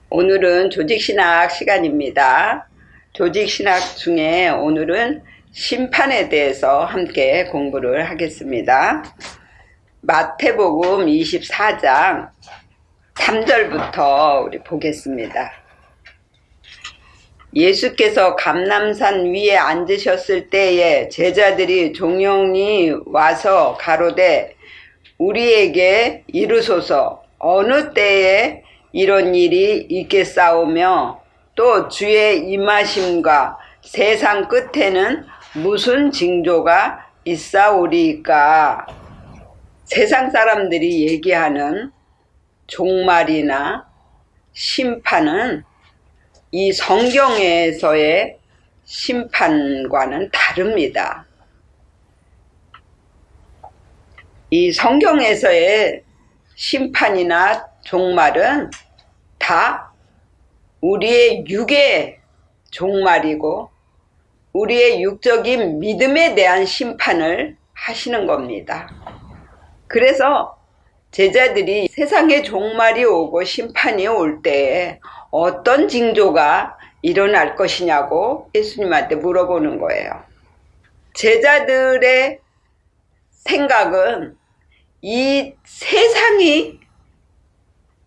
오늘은 조직신학 시간입니다. 조직신학 중에 오늘은 심판에 대해서 함께 공부를 하겠습니다. 마태복음 24장 3절부터 우리 보겠습니다. 예수께서 감람산 위에 앉으셨을 때에 제자들이 종용이 와서 가로되 우리에게 이르소서 어느 때에 이런 일이 있겠사오며 또 주의 임하심과 세상 끝에는 무슨 징조가 있사오리이까. 세상 사람들이 얘기하는 종말이나 심판은 이 성경에서의 심판과는 다릅니다. 이 성경에서의 심판이나 종말은 다 우리의 육의 종말이고 우리의 육적인 믿음에 대한 심판을 하시는 겁니다. 그래서 제자들이 세상의 종말이 오고 심판이 올 때에 어떤 징조가 일어날 것이냐고 예수님한테 물어보는 거예요. 제자들의 생각은 이 세상이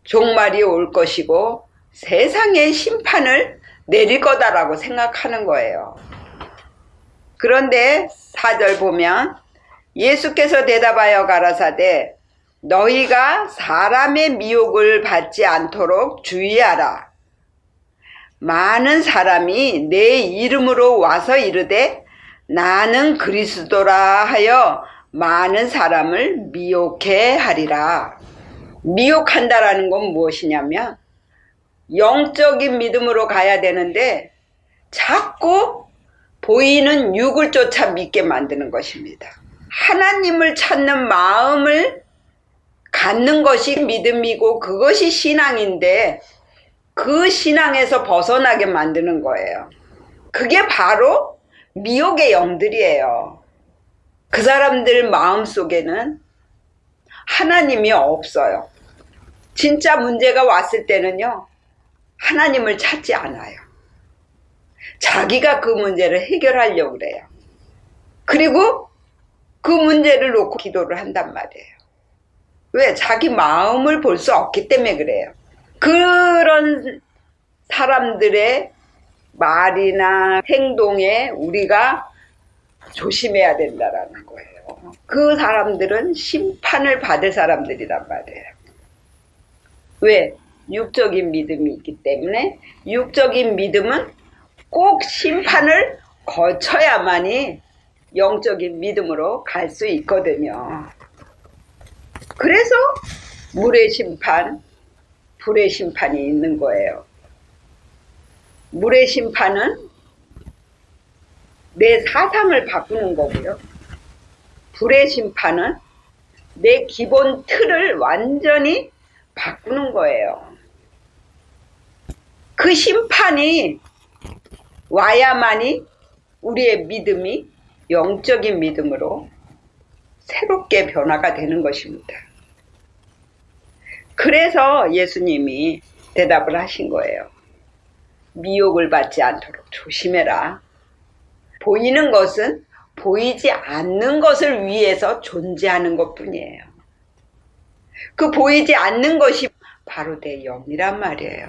종말이 올 것이고 세상의 심판을 내릴 거다라고 생각하는 거예요. 그런데 4절 보면 예수께서 대답하여 가라사대 너희가 사람의 미혹을 받지 않도록 주의하라. 많은 사람이 내 이름으로 와서 이르되 나는 그리스도라 하여 많은 사람을 미혹해 하리라. 미혹한다라는 건 무엇이냐면 영적인 믿음으로 가야 되는데 자꾸 보이는 육을 쫓아 믿게 만드는 것입니다. 하나님을 찾는 마음을 갖는 것이 믿음이고 그것이 신앙인데 그 신앙에서 벗어나게 만드는 거예요. 그게 바로 미혹의 영들이에요. 그 사람들 마음속에는 하나님이 없어요. 진짜 문제가 왔을 때는요, 하나님을 찾지 않아요. 자기가 그 문제를 해결하려고 그래요. 그리고 그 문제를 놓고 기도를 한단 말이에요. 왜? 자기 마음을 볼 수 없기 때문에 그래요. 그런 사람들의 말이나 행동에 우리가 조심해야 된다라는 거예요. 그 사람들은 심판을 받을 사람들이란 말이에요. 왜? 육적인 믿음이 있기 때문에 육적인 믿음은 꼭 심판을 거쳐야만이 영적인 믿음으로 갈 수 있거든요. 그래서 물의 심판, 불의 심판이 있는 거예요. 물의 심판은 내 사상을 바꾸는 거고요. 불의 심판은 내 기본 틀을 완전히 바꾸는 거예요. 그 심판이 와야만이 우리의 믿음이 영적인 믿음으로 새롭게 변화가 되는 것입니다. 그래서 예수님이 대답을 하신 거예요. 미혹을 받지 않도록 조심해라. 보이는 것은 보이지 않는 것을 위해서 존재하는 것뿐이에요. 그 보이지 않는 것이 바로 내 영이란 말이에요.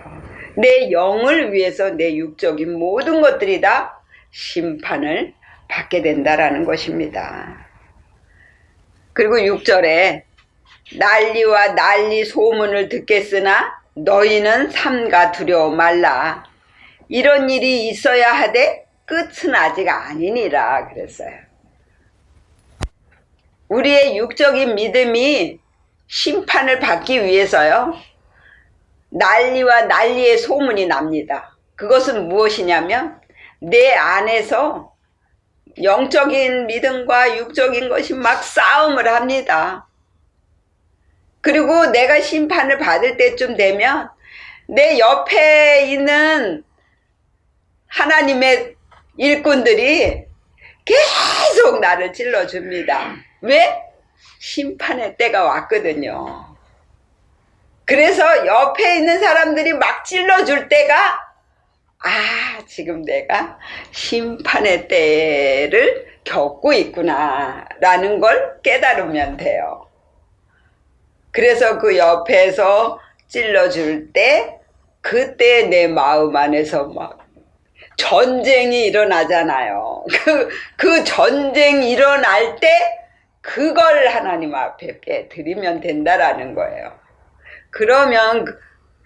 내 영을 위해서 내 육적인 모든 것들이 다 심판을 받게 된다라는 것입니다. 그리고 6절에 난리와 난리 소문을 듣겠으나 너희는 삼가 두려워 말라. 이런 일이 있어야 하되 끝은 아직 아니니라 그랬어요. 우리의 육적인 믿음이 심판을 받기 위해서요. 난리와 난리의 소문이 납니다. 그것은 무엇이냐면 내 안에서 영적인 믿음과 육적인 것이 막 싸움을 합니다. 그리고 내가 심판을 받을 때쯤 되면 내 옆에 있는 하나님의 일꾼들이 계속 나를 찔러줍니다. 왜? 심판의 때가 왔거든요. 그래서 옆에 있는 사람들이 막 찔러줄 때가 지금 내가 심판의 때를 겪고 있구나 라는 걸 깨달으면 돼요. 그래서 그 옆에서 찔러줄 때 그때 내 마음 안에서 막 전쟁이 일어나잖아요. 그 전쟁 일어날 때 그걸 하나님 앞에 드리면 된다라는 거예요. 그러면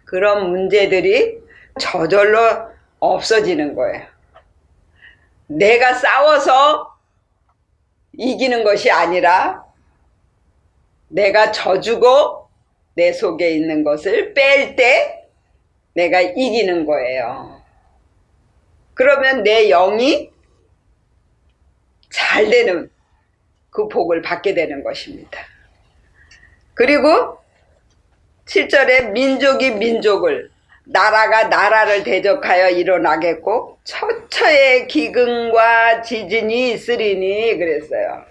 그런 문제들이 저절로 없어지는 거예요. 내가 싸워서 이기는 것이 아니라 내가 져주고 내 속에 있는 것을 뺄 때 내가 이기는 거예요. 그러면 내 영이 잘 되는 그 복을 받게 되는 것입니다. 그리고 7절에 민족이 민족을, 나라가 나라를 대적하여 일어나겠고 처처의 기근과 지진이 있으리니 그랬어요.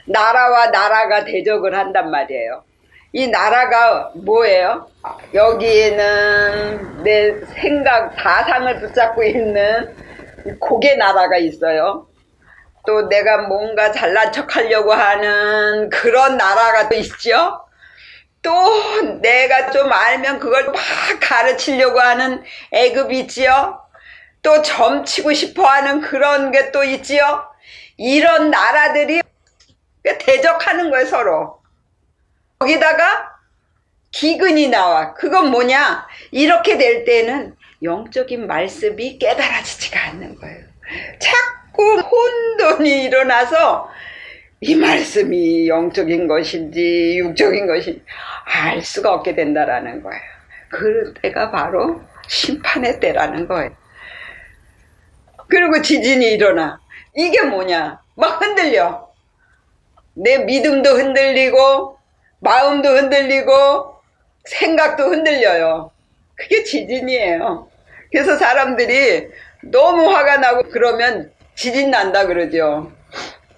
나라와 나라가 대적을 한단 말이에요. 이 나라가 뭐예요? 여기에는 내 생각, 사상을 붙잡고 있는 고개 나라가 있어요. 또 내가 뭔가 잘난 척 하려고 하는 그런 나라가 또 있죠. 또 내가 좀 알면 그걸 막 가르치려고 하는 애굽이 있지요. 또 점치고 싶어하는 그런 게 또 있지요. 이런 나라들이 대적하는 거예요, 서로. 거기다가 기근이 나와. 그건 뭐냐? 이렇게 될 때는 영적인 말씀이 깨달아지지가 않는 거예요. 자꾸 혼돈이 일어나서 이 말씀이 영적인 것인지 육적인 것인지 알 수가 없게 된다라는 거예요. 그 때가 바로 심판의 때라는 거예요. 그리고 지진이 일어나. 이게 뭐냐? 막 흔들려. 내 믿음도 흔들리고 마음도 흔들리고 생각도 흔들려요. 그게 지진이에요. 그래서 사람들이 너무 화가 나고 그러면 지진 난다 그러죠.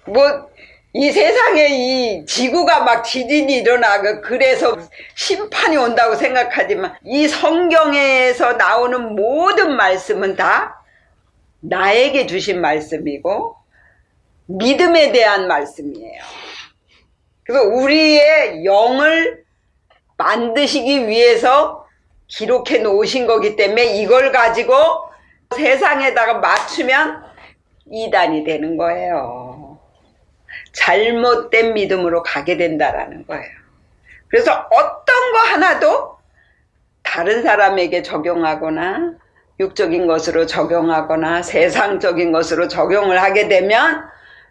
뭐 이 세상에 이 지구가 막 지진이 일어나 그래서 심판이 온다고 생각하지만 이 성경에서 나오는 모든 말씀은 다 나에게 주신 말씀이고 믿음에 대한 말씀이에요. 그래서 우리의 영을 만드시기 위해서 기록해 놓으신 거기 때문에 이걸 가지고 세상에다가 맞추면 이단이 되는 거예요. 잘못된 믿음으로 가게 된다라는 거예요. 그래서 어떤 거 하나도 다른 사람에게 적용하거나 육적인 것으로 적용하거나 세상적인 것으로 적용을 하게 되면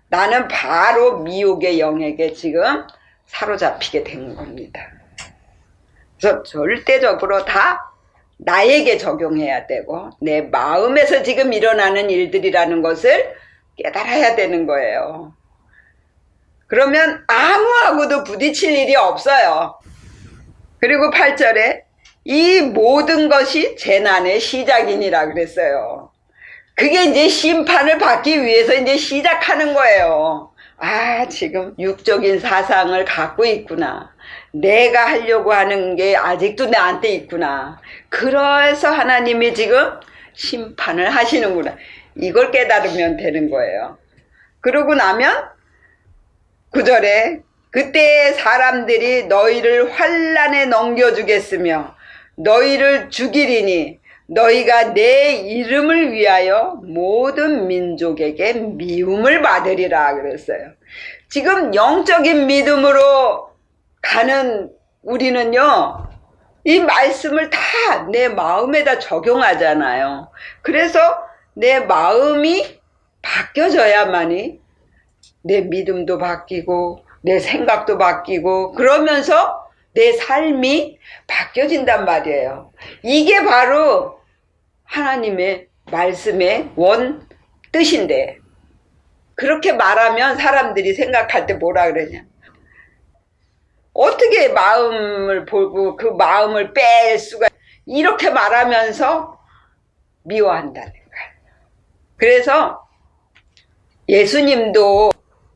나는 바로 미혹의 영에게 지금 사로잡히게 된 겁니다. 그래서 절대적으로 다 나에게 적용해야 되고 내 마음에서 지금 일어나는 일들이라는 것을 깨달아야 되는 거예요. 그러면 아무하고도 부딪힐 일이 없어요. 그리고 8절에 이 모든 것이 재난의 시작이니라 그랬어요. 그게 이제 심판을 받기 위해서 이제 시작하는 거예요. 지금 육적인 사상을 갖고 있구나. 내가 하려고 하는 게 아직도 나한테 있구나. 그래서 하나님이 지금 심판을 하시는구나. 이걸 깨달으면 되는 거예요. 그러고 나면 9절에 그때 사람들이 너희를 환난에 넘겨주겠으며 너희를 죽이리니 너희가 내 이름을 위하여 모든 민족에게 미움을 받으리라 그랬어요. 지금 영적인 믿음으로 가는 우리는요, 이 말씀을 다 내 마음에다 적용하잖아요. 그래서 내 마음이 바뀌어져야만이 내 믿음도 바뀌고 내 생각도 바뀌고 그러면서 내 삶이 바뀌어진단 말이에요. 이게 바로 하나님의 말씀의 원 뜻인데 그렇게 말하면 사람들이 생각할 때 뭐라 그러냐, 어떻게 마음을 보고 그 마음을 뺄 수가, 이렇게 말하면서 미워한다는 거예요. 그래서 예수님도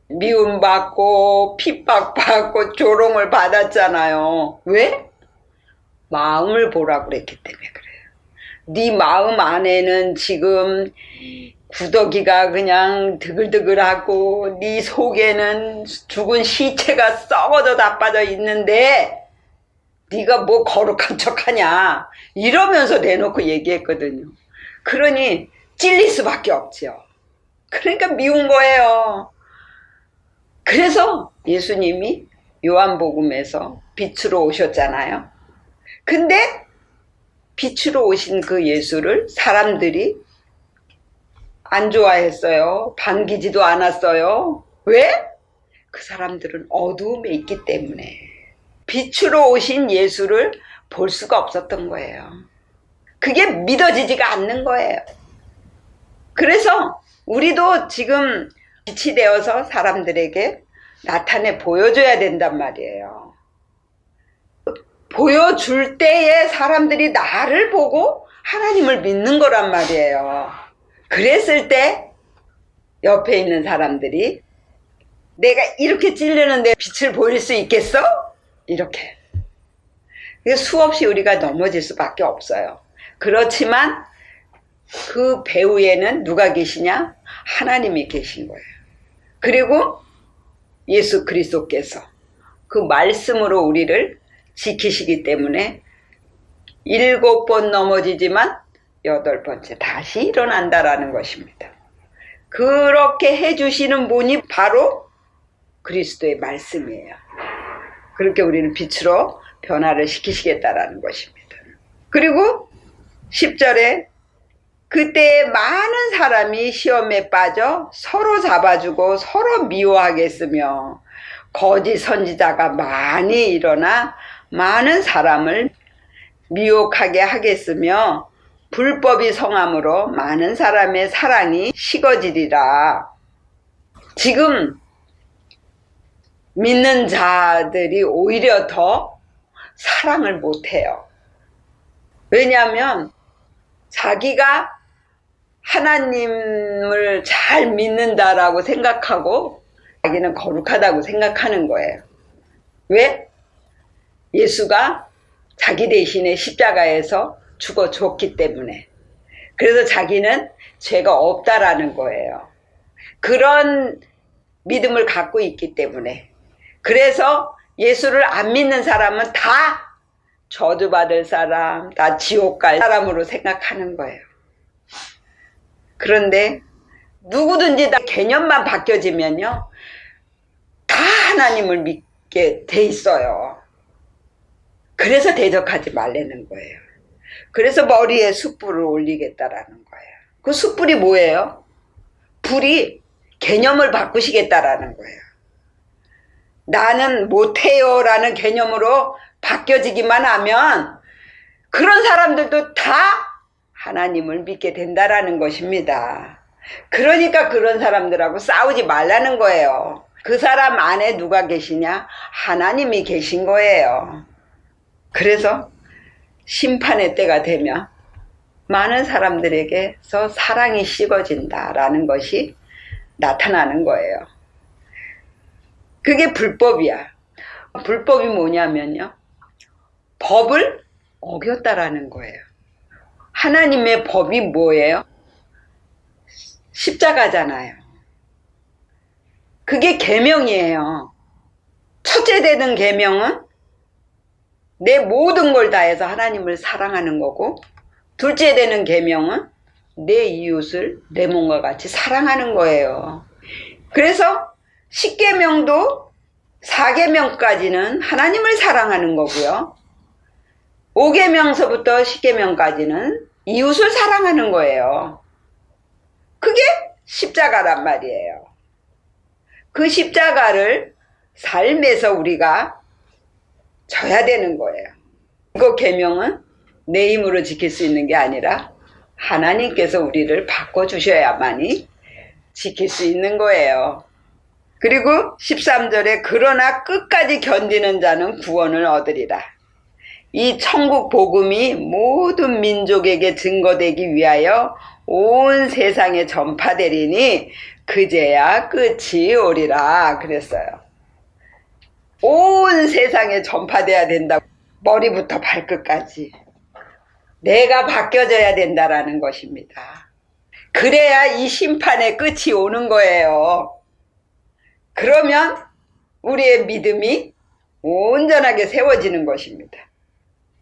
미움받고 핍박받고 조롱을 받았잖아요. 왜? 마음을 보라고 그랬기 때문에 그래요. 네 마음 안에는 지금 구더기가 그냥 드글드글하고 네 속에는 죽은 시체가 썩어져 다 빠져 있는데 네가 뭐 거룩한 척하냐 이러면서 내놓고 얘기했거든요. 그러니 찔릴 수밖에 없죠. 그러니까 미운 거예요. 그래서 예수님이 요한복음에서 빛으로 오셨잖아요. 근데 빛으로 오신 그 예수를 사람들이 안 좋아했어요. 반기지도 않았어요. 왜? 그 사람들은 어두움에 있기 때문에 빛으로 오신 예수를 볼 수가 없었던 거예요. 그게 믿어지지가 않는 거예요. 그래서 우리도 지금 빛이 되어서 사람들에게 나타내 보여줘야 된단 말이에요. 보여줄 때에 사람들이 나를 보고 하나님을 믿는 거란 말이에요. 그랬을 때 옆에 있는 사람들이 내가 이렇게 찔르는데 빛을 보일 수 있겠어? 이렇게. 수없이 우리가 넘어질 수밖에 없어요. 그렇지만 그 배후에는 누가 계시냐? 하나님이 계신 거예요. 그리고 예수 그리스도께서 그 말씀으로 우리를 지키시기 때문에 7번 넘어지지만 8번째 다시 일어난다라는 것입니다. 그렇게 해주시는 분이 바로 그리스도의 말씀이에요. 그렇게 우리는 빛으로 변화를 시키시겠다라는 것입니다. 그리고 10절에 그때 많은 사람이 시험에 빠져 서로 잡아주고 서로 미워하겠으며 거짓 선지자가 많이 일어나 많은 사람을 미혹하게 하겠으며 불법이 성함으로 많은 사람의 사랑이 식어지리라. 지금 믿는 자들이 오히려 더 사랑을 못해요. 왜냐하면 자기가 하나님을 잘 믿는다라고 생각하고 자기는 거룩하다고 생각하는 거예요. 왜? 예수가 자기 대신에 십자가에서 죽어줬기 때문에. 그래서 자기는 죄가 없다라는 거예요. 그런 믿음을 갖고 있기 때문에. 그래서 예수를 안 믿는 사람은 다 저주받을 사람, 다 지옥 갈 사람으로 생각하는 거예요. 그런데 누구든지 다 개념만 바뀌어지면요, 다 하나님을 믿게 돼 있어요. 그래서 대적하지 말라는 거예요. 그래서 머리에 숯불을 올리겠다라는 거예요. 그 숯불이 뭐예요? 불이 개념을 바꾸시겠다라는 거예요. 나는 못해요 라는 개념으로 바뀌어지기만 하면 그런 사람들도 다 하나님을 믿게 된다라는 것입니다. 그러니까 그런 사람들하고 싸우지 말라는 거예요. 그 사람 안에 누가 계시냐? 하나님이 계신 거예요. 그래서 심판의 때가 되면 많은 사람들에게서 사랑이 식어진다라는 것이 나타나는 거예요. 그게 불법이야. 불법이 뭐냐면요, 법을 어겼다라는 거예요. 하나님의 법이 뭐예요? 십자가잖아요. 그게 계명이에요. 첫째 되는 계명은 내 모든 걸 다해서 하나님을 사랑하는 거고, 둘째 되는 계명은 내 이웃을 내 몸과 같이 사랑하는 거예요. 그래서 10계명도 4계명까지는 하나님을 사랑하는 거고요, 5계명서부터 10계명까지는 이웃을 사랑하는 거예요. 그게 십자가란 말이에요. 그 십자가를 삶에서 우리가 져야 되는 거예요. 그 계명은 내 힘으로 지킬 수 있는 게 아니라 하나님께서 우리를 바꿔주셔야만이 지킬 수 있는 거예요. 그리고 13절에 그러나 끝까지 견디는 자는 구원을 얻으리라. 이 천국 복음이 모든 민족에게 증거되기 위하여 온 세상에 전파되리니 그제야 끝이 오리라 그랬어요. 온 세상에 전파돼야 된다고. 머리부터 발끝까지 내가 바뀌어져야 된다라는 것입니다. 그래야 이 심판의 끝이 오는 거예요. 그러면 우리의 믿음이 온전하게 세워지는 것입니다.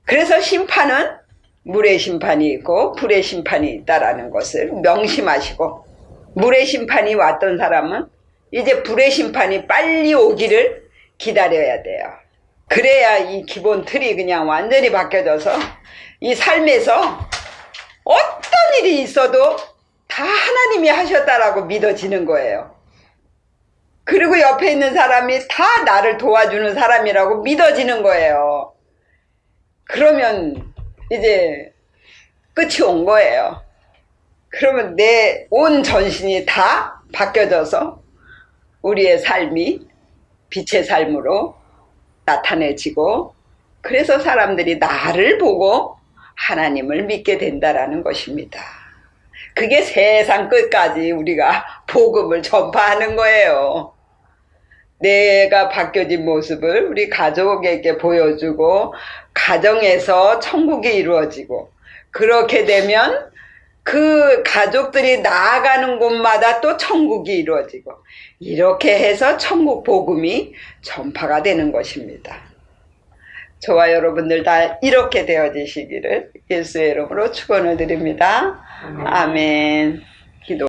그래서 심판은 물의 심판이 있고 불의 심판이 있다라는 것을 명심하시고, 물의 심판이 왔던 사람은 이제 불의 심판이 빨리 오기를 기다려야 돼요. 그래야 이 기본 틀이 그냥 완전히 바뀌어져서 이 삶에서 어떤 일이 있어도 다 하나님이 하셨다라고 믿어지는 거예요. 그리고 옆에 있는 사람이 다 나를 도와주는 사람이라고 믿어지는 거예요. 그러면 이제 끝이 온 거예요. 그러면 내 온 전신이 다 바뀌어져서 우리의 삶이 빛의 삶으로 나타내지고, 그래서 사람들이 나를 보고 하나님을 믿게 된다라는 것입니다. 그게 세상 끝까지 우리가 복음을 전파하는 거예요. 내가 바뀌어진 모습을 우리 가족에게 보여주고 가정에서 천국이 이루어지고, 그렇게 되면 그 가족들이 나아가는 곳마다 또 천국이 이루어지고, 이렇게 해서 천국 복음이 전파가 되는 것입니다. 저와 여러분들 다 이렇게 되어지시기를 예수의 이름으로 축원을 드립니다. 아멘.